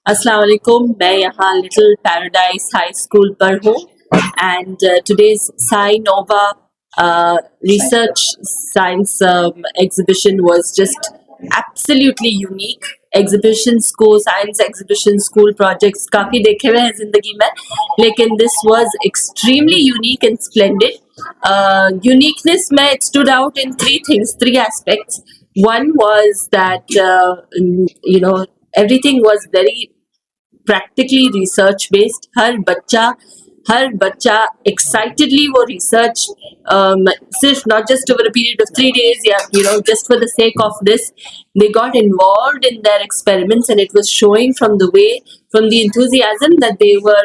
अस्सलाम वालेकुम, मैं यहाँ लिटिल पैराडाइज हाई स्कूल पर हूँ and today's Sci Nova research science exhibition was just absolutely unique. Exhibitions को science exhibition school projects काफी देखे हुए हैं जिंदगी में, लेकिन this was extremely unique and splendid. Uniqueness में it stood out in three aspects. One was that everything was very practically research based. हर बच्चा excitedly वो research सिर्फ not just over a period of 3 days या just for the sake of this, they got involved in their experiments and it was showing from the enthusiasm that they were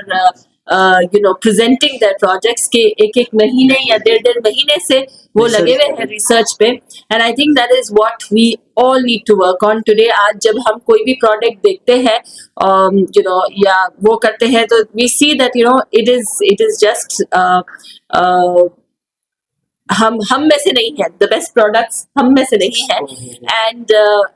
presenting their projects के एक महीने या डेढ़ महीने से वो लगे हुए हैं रिसर्च पे. And I think that is what we all need to work on today. आज जब हम कोई भी प्रोडक्ट देखते हैं या वो करते हैं तो we see that it is just हम में से नहीं है. द बेस्ट प्रोडक्ट्स हम में से नहीं है.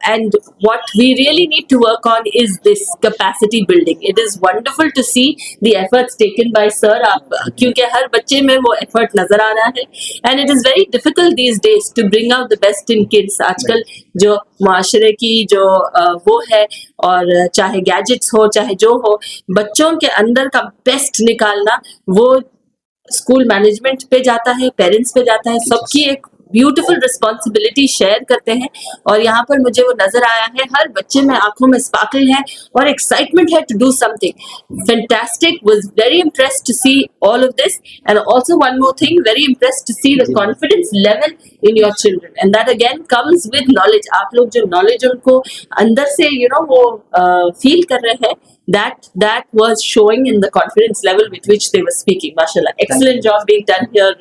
And what we really need to work on is this capacity building. It is wonderful to see the efforts taken by sir. आप क्योंकि हर बच्चे में वो एफर्ट नजर आ रहा है and it is very difficult these days to bring out the best in kids. आजकल जो माशरे की जो वो है, और चाहे गैजेट्स हो चाहे जो हो, बच्चों के अंदर का बेस्ट निकालना वो स्कूल मैनेजमेंट पे जाता है, पेरेंट्स पे जाता है. सबकी एक ब्यूटीफुल रिस्पॉन्सिबिलिटी शेयर करते हैं और यहाँ पर मुझे वो नजर आया है. हर बच्चे में आंखों में स्पार्कल है और एक्साइटमेंट है to do something fantastic. Was very impressed to see all of this and also one more thing, very impressed to see the confidence level in your children and that again comes with knowledge. आप लोग जो knowledge उनको अंदर से वो feel कर रहे हैं, that was showing in the confidence level with which they were speaking. Mashallah, excellent job being done here,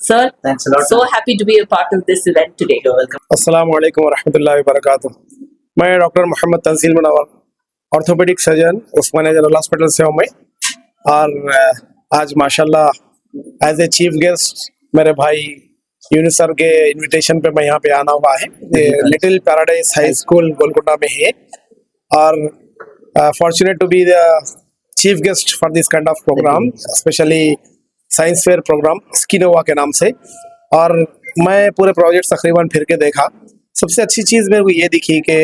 sir. Thanks a lot. So happy to be a part of this event today. You're welcome. अस्सलाम वालेकुम वरहमतुल्लाहि वबरकातुह. मैं doctor Mohammad Tanzeel Munawwar, orthopaedic surgeon उस्मानिया general hospital से हूँ मैं. और आज माशाल्लाह एज ए चीफ गेस्ट मेरे भाई यूनिस सर के इनविटेशन पे मैं यहाँ पे आना हुआ है. Little paradise high school Golconda में है और fortunate to be the chief guest for this kind of program, especially science fair program Scinova के नाम से. और मैं पूरे प्रोजेक्ट तकरीबन फिर के देखा. सबसे अच्छी चीज़ मेरे को ये दिखी कि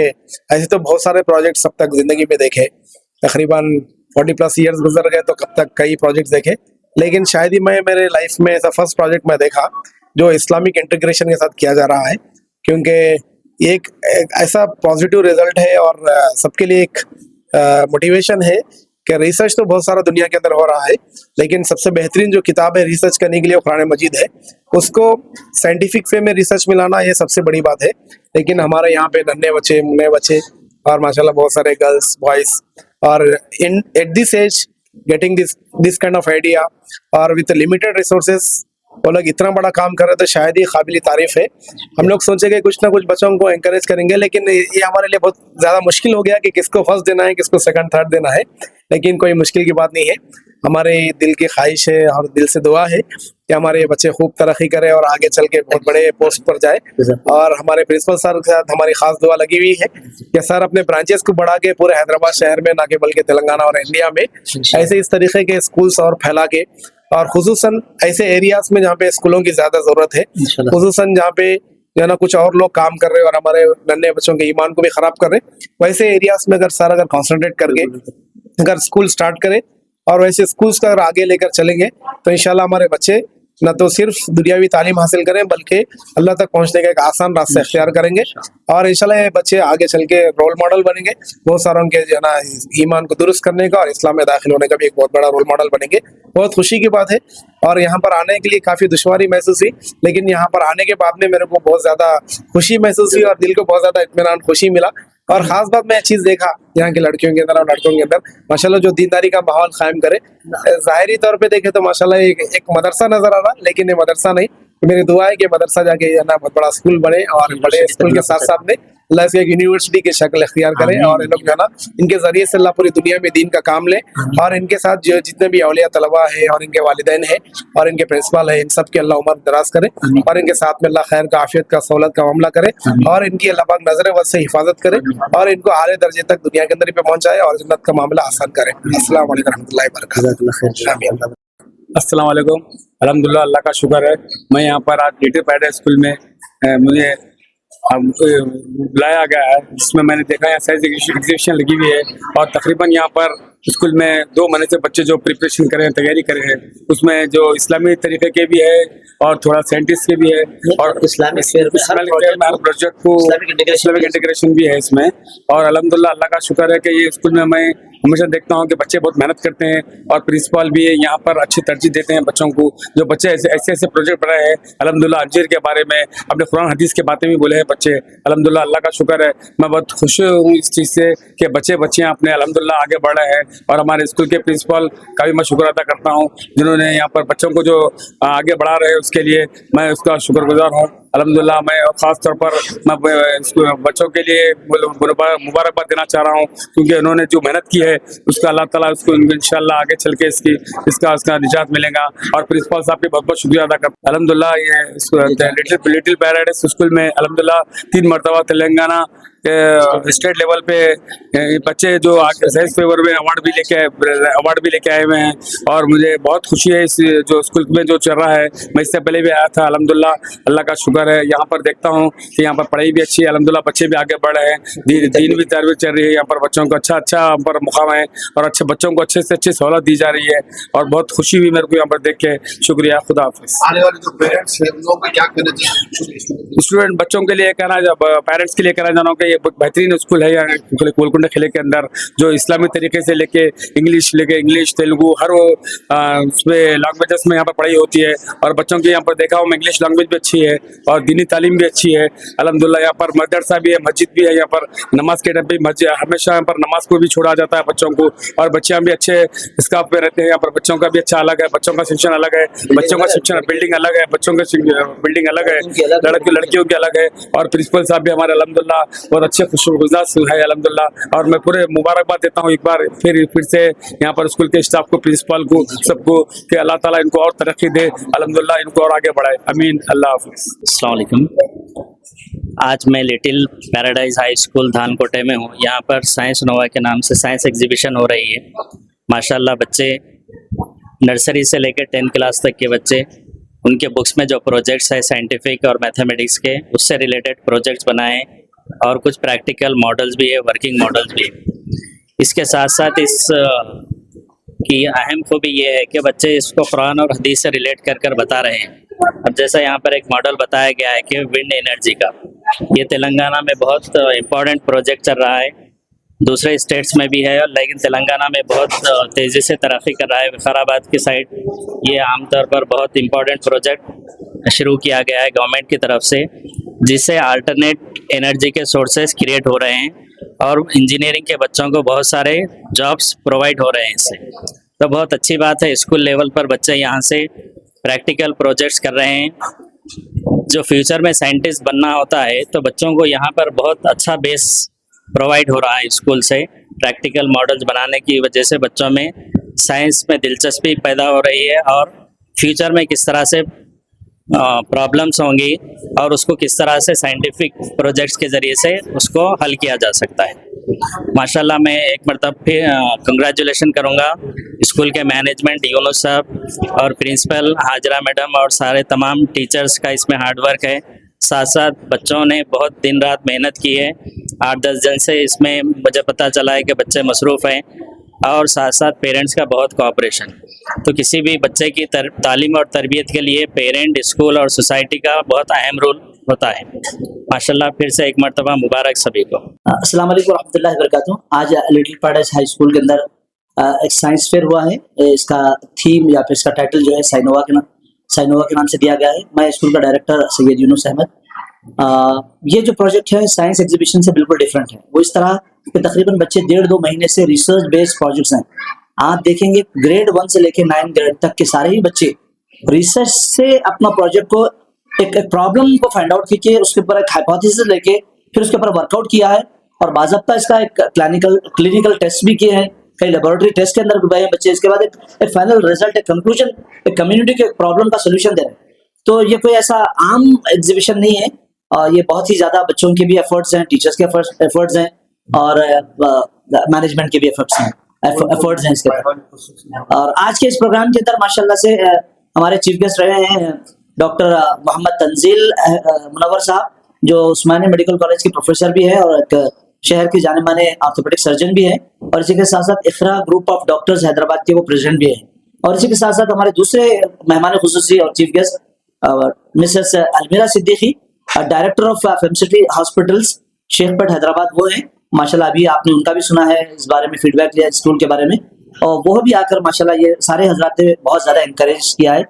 ऐसे तो बहुत सारे प्रोजेक्ट्स अब तक ज़िंदगी में देखे, तकरीबन 40+ ईयर्स गुजर गए तो कब तक कई प्रोजेक्ट्स देखे, लेकिन शायद ही मैं मेरे लाइफ में ऐसा फर्स्ट प्रोजेक्ट मैं देखा जो इस्लामिक इंटीग्रेशन के साथ किया जा रहा है. क्योंकि एक ऐसा पॉजिटिव रिजल्ट है और सबके लिए एक मोटिवेशन है कि रिसर्च तो बहुत सारा दुनिया के अंदर हो रहा है, लेकिन सबसे बेहतरीन जो किताब है रिसर्च करने के लिए वो कुरान मजीद है. उसको साइंटिफिक वे में रिसर्च में लाना ये सबसे बड़ी बात है. लेकिन हमारे यहाँ पे नन्हे बच्चे मुन्ने बच्चे और माशाल्लाह बहुत सारे गर्ल्स बॉयज और in at this age getting this kind of idea और विद लिमिटेड रिसोर्सेज वो लोग इतना बड़ा काम कर रहे तो शायद ही काबिल तारीफ है. हम लोग सोचेंगे कुछ ना कुछ बच्चों को एनकरेज करेंगे, लेकिन ये हमारे लिए बहुत ज़्यादा मुश्किल हो गया कि किसको फर्स्ट देना है, किसको सेकंड थर्ड देना है. लेकिन कोई मुश्किल की बात नहीं है. हमारे दिल की ख्वाहिश है और दिल से दुआ है कि हमारे बच्चे खूब तरक्की करें और आगे चल के बहुत बड़े पोस्ट पर जाए. और हमारे प्रिंसिपल सर के साथ हमारी खास दुआ लगी हुई है कि सर अपने ब्रांचेस को बढ़ा के पूरे हैदराबाद शहर में, ना कि बल्कि तेलंगाना और इंडिया में ऐसे इस तरीके के स्कूल्स और फैला के, और खुसूसन ऐसे एरियाज में जहाँ पे स्कूलों की ज्यादा जरूरत है, खुसूसन जहाँ पे जो ना कुछ और लोग काम कर रहे हैं और हमारे नन्हे बच्चों के ईमान को भी खराब कर रहे हैं, वैसे एरियाज में अगर कॉन्सेंट्रेट करके अगर स्कूल स्टार्ट करें और वैसे स्कूल्स का अगर आगे लेकर चलेंगे तो इंशाल्लाह हमारे बच्चे न तो सिर्फ दुनियावी तालीम हासिल करें बल्कि अल्लाह तक पहुंचने का एक आसान रास्ता इख्तियार करेंगे. और इंशाल्लाह ये बच्चे आगे चल के रोल मॉडल बनेंगे, बहुत सारों के जो ना ईमान को दुरुस्त करने का और इस्लाम में दाखिल होने का भी एक बहुत बड़ा रोल मॉडल बनेंगे. बहुत खुशी की बात है. और यहाँ पर आने के लिए काफ़ी दुश्वारी महसूस हुई, लेकिन यहाँ पर आने के बाद में मेरे को बहुत ज़्यादा खुशी महसूस हुई और दिल को बहुत ज़्यादा इत्मीनान खुशी मिला. और ख़ास बात मैं चीज़ देखा यहाँ की लड़कियों के अंदर और लड़कों के अंदर माशाल्लाह जो दीनदारी का माहौल कायम करे. ज़ाहिरी तौर पे देखे तो माशाल्लाह एक मदरसा नज़र आ रहा, लेकिन ये मदरसा नहीं. मेरी दुआ है कि मदरसा जाके ना बहुत बड़ा स्कूल बने और बड़े स्कूल के साथ साथ में अल्लाह इसको एक यूनिवर्सिटी की शक्ल इख्तियार करे और ये लोग जो है ना इनके जरिए से अल्लाह पूरी दुनिया में दीन का काम ले और इनके साथ जो जितने भी औलिया तलबा है और इनके वालिदैन है और इनके प्रिंसिपल है इन सब के अल्लाह उम्र दराज करे और इनके साथ में अल्लाह खैर का आफियत का सहूलत का मामला करे और इनकी अल्लाह पाक नजर वद से हिफाजत करे और इनको आले दर्जे तक दुनिया के अंदर ही पे पहुंचाए और जन्नत का मामला आसान करे। अस्सलाम वालेकुम रहमतुल्लाहि व बरकातहू। अस्सलाम वालेकुम। अल्हम्दुलिल्लाह, अल्लाह का शुक्र है मैं यहाँ पर आज लिटिल पैराडाइज स्कूल में मुझे बुलाया गया है, जिसमें मैंने देखा यहाँ साइंस एग्जीबिशन लगी हुई है और तकरीबन यहाँ पर स्कूल में 2 महीने से बच्चे जो प्रिपरेशन कर रहे हैं, तैयारी कर रहे हैं, उसमें जो इस्लामी तरीके के भी है और थोड़ा साइंटिस्ट के भी है और इस्लामिक प्रोजेक्ट को इस्लामिक इंटीग्रेशन भी है इसमें। और अल्हम्दुलिल्लाह अल्लाह का शुक्र है कि ये स्कूल में मैं हमेशा देखता हूँ कि बच्चे बहुत मेहनत करते हैं और प्रिंसिपल भी यहाँ पर अच्छी तरजीह देते हैं बच्चों को। जो बच्चे ऐसे प्रोजेक्ट बनाए हैं अल्हम्दुलिल्लाह, अंजीर के बारे में अपने कुरान हदीस के बातें भी बोले हैं बच्चे। अल्हम्दुलिल्लाह अल्लाह का शुक्र है, मैं बहुत खुश हूँ इस चीज़ से कि बच्चियाँ अपने अल्हम्दुलिल्लाह आगे बढ़ रहे हैं और हमारे स्कूल के प्रिंसिपल का भी मैं शुक्र अदा करता हूँ जिन्होंने यहाँ पर बच्चों को जो आगे बढ़ा रहे हैं उसके लिए मैं उसका शुक्रगुजार हूँ। अल्हम्दुलिल्लाह मैं ख़ास तौर पर मैं बच्चों के लिए मुबारकबाद देना चाह रहा हूँ क्योंकि उन्होंने जो मेहनत की है उसका अल्लाह ताला उसको इंशाल्लाह आगे चल के इसका निजात मिलेगा और प्रिंसिपल साहब भी बहुत बहुत शुक्रिया अदा करता हूँ। अल्हम्दुलिल्लाह ये लिटिल पैराडाइज स्कूल में अल्हम्दुलिल्लाह 3 मरतबा तेलंगाना स्टेट लेवल पे बच्चे जो साइंस फेवर में अवार्ड भी लेके आए हुए हैं और मुझे बहुत खुशी है इस जो स्कूल में जो चल रहा है। मैं इससे पहले भी आया था, अल्हम्दुलिल्लाह अल्लाह का शुक्र है। यहाँ पर देखता हूँ कि यहाँ पर पढ़ाई भी अच्छी है, अल्हम्दुलिल्लाह बच्चे भी आगे बढ़ रहे हैं, दीन भी तरबियत चल रही है, यहाँ पर बच्चों को अच्छा यहाँ पर मुकाम है और अच्छे बच्चों को अच्छे से अच्छी सहूलत दी जा रही है और बहुत खुशी हुई मेरे को यहाँ पर देख के। शुक्रिया, खुदा हाफिज़। आने वाले जो पेरेंट्स हैं उन लोगों को क्या कहना चाहिए? स्टूडेंट बच्चों के लिए पेरेंट्स के लिए कहना चाहता हूँ कि ये बेहतरीन स्कूल है यहाँ गोलकुंडा किले के अंदर, जो इस्लामी तरीके से लेके इंग्लिश तेलुगु हर उसमें लैंग्वेजेस में यहाँ पर पढ़ाई होती है और बच्चों की यहाँ पर देखा हूँ इंग्लिश लैंग्वेज भी अच्छी है और दीनी तालीम भी अच्छी है। अल्हम्दुलिल्लाह यहाँ पर मदरसा भी है, मस्जिद भी है, यहाँ पर नमाज के टाइम पे हमेशा यहाँ पर नमाज को भी छोड़ा जाता है बच्चों को और बच्चे भी अच्छे स्काफ पे रहते हैं। यहाँ पर बच्चों का भी अच्छा अलग है, बच्चों का शिक्षण अलग है, बच्चों का शिक्षण बिल्डिंग अलग है, बच्चों की बिल्डिंग अलग है, लड़कियों की अलग है और प्रिंसिपल साहब भी हमारे अल्हम्दुलिल्लाह बहुत अच्छे खुशगुजार है अल्हम्दुलिल्लाह। और मैं पूरे मुबारकबाद देता हूँ एक बार फिर से यहाँ पर स्कूल के स्टाफ को, प्रिंसिपल को, सबको कि अल्लाह ताला इनको और तरक्की दे, अल्हम्दुलिल्लाह इनको और आगे बढ़ाए, अमीन। अल्लाह हाफिज़। अस्सलाम वालेकुम। आज मैं लिटिल पैराडाइज हाई स्कूल धानकोटे में हूँ। यहाँ पर साइंस नोवा के नाम से साइंस एग्जीबिशन हो रही है। माशाल्लाह बच्चे नर्सरी से लेकर 10th क्लास तक के बच्चे, उनके बुक्स में जो प्रोजेक्ट्स है साइंटिफिक और मैथमेटिक्स के, उससे रिलेटेड प्रोजेक्ट्स बनाए और कुछ प्रैक्टिकल मॉडल्स भी है, वर्किंग मॉडल्स भी है। इसके साथ साथ इस की अहम खूबी ये है कि बच्चे इसको कुरान और हदीस से रिलेट कर बता रहे हैं। अब जैसा यहाँ पर एक मॉडल बताया गया है कि विंड एनर्जी का, ये तेलंगाना में बहुत इम्पोर्टेंट प्रोजेक्ट चल रहा है, दूसरे स्टेट्स में भी है लेकिन तेलंगाना में बहुत तेज़ी से तरक्की कर रहा है। विकाराबाद की साइड ये आमतौर पर बहुत इम्पोर्टेंट प्रोजेक्ट शुरू किया गया है गवर्नमेंट की तरफ से, जिससे अल्टरनेट एनर्जी के सोर्सेज क्रिएट हो रहे हैं और इंजीनियरिंग के बच्चों को बहुत सारे जॉब्स प्रोवाइड हो रहे हैं इससे। तो बहुत अच्छी बात है, स्कूल लेवल पर बच्चे यहाँ से प्रैक्टिकल प्रोजेक्ट्स कर रहे हैं। जो फ्यूचर में साइंटिस्ट बनना होता है तो बच्चों को यहाँ पर बहुत अच्छा बेस प्रोवाइड हो रहा है स्कूल से। प्रैक्टिकल मॉडल्स बनाने की वजह से बच्चों में साइंस में दिलचस्पी पैदा हो रही है और फ्यूचर में किस तरह से प्रॉब्लम्स होंगी और उसको किस तरह से साइंटिफिक प्रोजेक्ट्स के ज़रिए से उसको हल किया जा सकता है। माशाल्लाह मैं एक मरतब फिर कंग्रेचुलेशन करूँगा स्कूल के मैनेजमेंट, यूनुस साहब और प्रिंसिपल हाजरा मैडम और सारे तमाम टीचर्स का इसमें हार्डवर्क है। साथ साथ बच्चों ने बहुत दिन रात मेहनत की है। 8-10 दिन से इसमें मुझे पता चला है कि बच्चे मसरूफ़ हैं और साथ साथ पेरेंट्स का बहुत कोऑपरेशन। तो किसी भी बच्चे की तालीम और तरबियत के लिए पेरेंट, स्कूल और सोसाइटी का बहुत अहम रोल होता है। माशाल्लाह फिर से एक मरतबा मुबारक सभी को। अस्सलाम वालेकुम रहमतुल्लाहि व बरकातहू। आज लिटिल पैराडाइज हाई स्कूल के अंदर एक साइंस फेयर हुआ है। इसका थीम या फिर इसका टाइटल जो है साइनोवा के नाम से दिया गया है। मैं स्कूल का डायरेक्टर सैयद यूनुस अहमद। ये जो प्रोजेक्ट है साइंस एग्जीबिशन से बिल्कुल डिफरेंट है। वो इस तरह कि तकरीबन बच्चे 1.5-2 महीने से रिसर्च बेस्ड प्रोजेक्ट्स हैं। आप देखेंगे ग्रेड 1 से लेकर 9 ग्रेड तक के सारे ही बच्चे रिसर्च से अपना प्रोजेक्ट को एक प्रॉब्लम को फाइंड आउट करके उसके ऊपर एक हाइपोथेसिस लेके फिर उसके ऊपर वर्कआउट किया है और बाज़ाब्ता इसका एक क्लिनिकल टेस्ट भी किए हैं, कई लेबोरेटरी टेस्ट के अंदर भी गए हैं बच्चे। इसके बाद एक फाइनल रिजल्ट, एक कंक्लूजन, एक कम्युनिटी के प्रॉब्लम का सोल्यूशन दे रहे हैं। तो ये कोई ऐसा आम एग्जीबिशन नहीं है, और ये बहुत ही ज्यादा बच्चों के भी एफर्ट्स हैं, टीचर्स के एफर्ट्स हैं, और मैनेजमेंट के भी एफर्ट्स हैं इसके अंदर। और आज के इस प्रोग्राम के अंदर माशाल्लाह से हमारे चीफ गेस्ट रहे हैं डॉक्टर मोहम्मद तंजील मुनव्वर साहब, जो उस्मानिया मेडिकल कॉलेज के प्रोफेसर भी है और एक शहर के जाने माने ऑर्थोपेडिक सर्जन भी है, और इसी के साथ साथ इखरा ग्रुप ऑफ डॉक्टर्स हैदराबाद के वो प्रेसिडेंट भी है। और इसी के साथ साथ हमारे दूसरे मेहमान खुसूसी और chief guest Mrs Almira Siddiqui, director of Famecity hospitals Shaikpet Hyderabad, वो हैं माशाल्लाह। अभी आपने उनका भी सुना है, इस बारे में फीडबैक लिया स्कूल के बारे में, और वो भी आकर माशाल्लाह ये सारे हजरात ने बहुत ज्यादा इंकरेज किया है।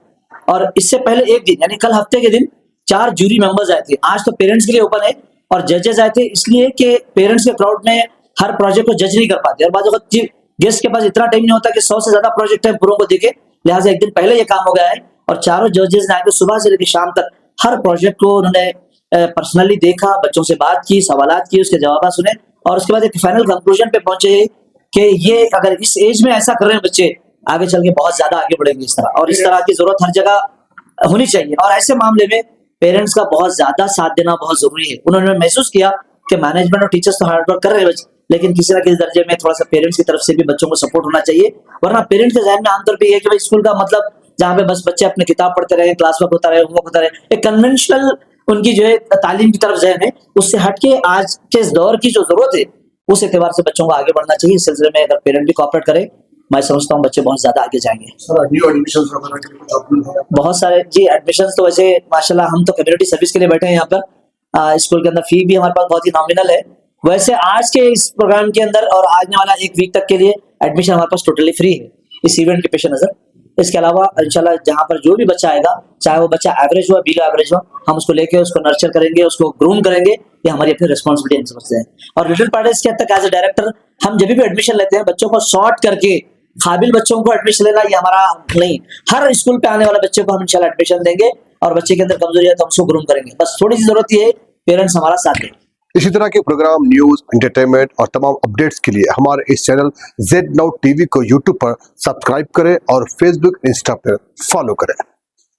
और इससे पहले एक दिन यानी कल हफ्ते के दिन 4 जूरी मेंबर्स आए थे। आज तो पेरेंट्स के लिए ओपन है, और जजेस आए थे इसलिए कि पेरेंट्स के क्राउड में हर प्रोजेक्ट को जज नहीं कर पाते, और बाद वक्त गेस्ट के पास इतना टाइम नहीं होता कि 100 से ज्यादा प्रोजेक्ट है पूरों को देखे, लिहाजा एक दिन पहले ये काम हो गया है। और चारों जजेस ने आकर सुबह से लेकर शाम तक हर प्रोजेक्ट को उन्होंने पर्सनली देखा, बच्चों से बात की, सवालात किए, उसके जवाब सुने, और उसके बाद एक फाइनल कंक्लूजन पे पहुंचे कि ये अगर इस एज में ऐसा कर रहे हैं बच्चे, आगे चल के बहुत ज्यादा आगे बढ़ेंगे इस तरह। और इस तरह की जरूरत हर जगह होनी चाहिए, और ऐसे मामले में पेरेंट्स का बहुत ज्यादा साथ देना बहुत जरूरी है। उन्होंने महसूस किया कि मैनेजमेंट और टीचर्स तो हार्ड वर्क कर रहे हैं बच्चे, लेकिन किसी ना किसी दर्जे में थोड़ा सा पेरेंट्स की तरफ से भी बच्चों को सपोर्ट होना चाहिए, वरना पेरेंट्स के ज़हन में आमतौर पर ये है कि भाई स्कूल का मतलब जहाँ पे बस बच्चे अपने किताब पढ़ते रहे, क्लास वर्क होता रहे, होमवर्क होता रहे, एक कन्वेंशनल उनकी जो है तालीम की तरफ ज़हन है, उससे हटके आज के इस दौर की जो जरूरत है उस एतबार से बच्चों को आगे बढ़ना चाहिए। इस सिलसिले में अगर पेरेंट भी कोऑपरेट करे, मैं समझता हूँ बच्चे बहुत ज्यादा आगे जाएंगे। न्यू एडमिशंस वगैरह के लिए कुछ अपडेट है? बहुत सारे जी एडमिशंस तो वैसे माशाल्लाह हम तो कम्युनिटी सर्विस के लिए बैठे हैं यहाँ पर। स्कूल के अंदर फी भी हमारे पास बहुत ही नॉमिनल है। वैसे आज के इस प्रोग्राम के अंदर और आने वाला 1 वीक तक के लिए एडमिशन हमारे पास टोटली फ्री है इस इवेंट के पेश नजर। इसके अलावा इंशाल्लाह जहाँ पर जो भी बच्चा आएगा, चाहे वो बच्चा एवरेज हो बिलो एवरेज हो, हम उसको लेके उसको नर्चर करेंगे, उसको ग्रूम करेंगे, ये हमारी अपनी रिस्पॉन्सिबिलिटी हम समझते हैं। और लिटिल पैराडाइज के तक एज ए डायरेक्टर हम जब भी एडमिशन लेते हैं बच्चों को सॉर्ट करके काबिल बच्चों को एडमिशन लेना ये हमारा नहीं, हर स्कूल पे आने वाले बच्चे को हम इंशाल्लाह एडमिशन देंगे, और बच्चे के अंदर कमजोरी है तो हम उसको ग्रूम करेंगे। बस थोड़ी सी जरूरत ये है पेरेंट्स हमारा साथ दें। इसी तरह के प्रोग्राम, न्यूज, एंटरटेनमेंट और तमाम अपडेट्स के लिए हमारे इस चैनल Z-Now TV को YouTube पर सब्सक्राइब करें और Facebook, इंस्टा पर फॉलो करें।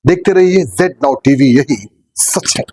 देखते रहिए Z-Now TV, यही सच है।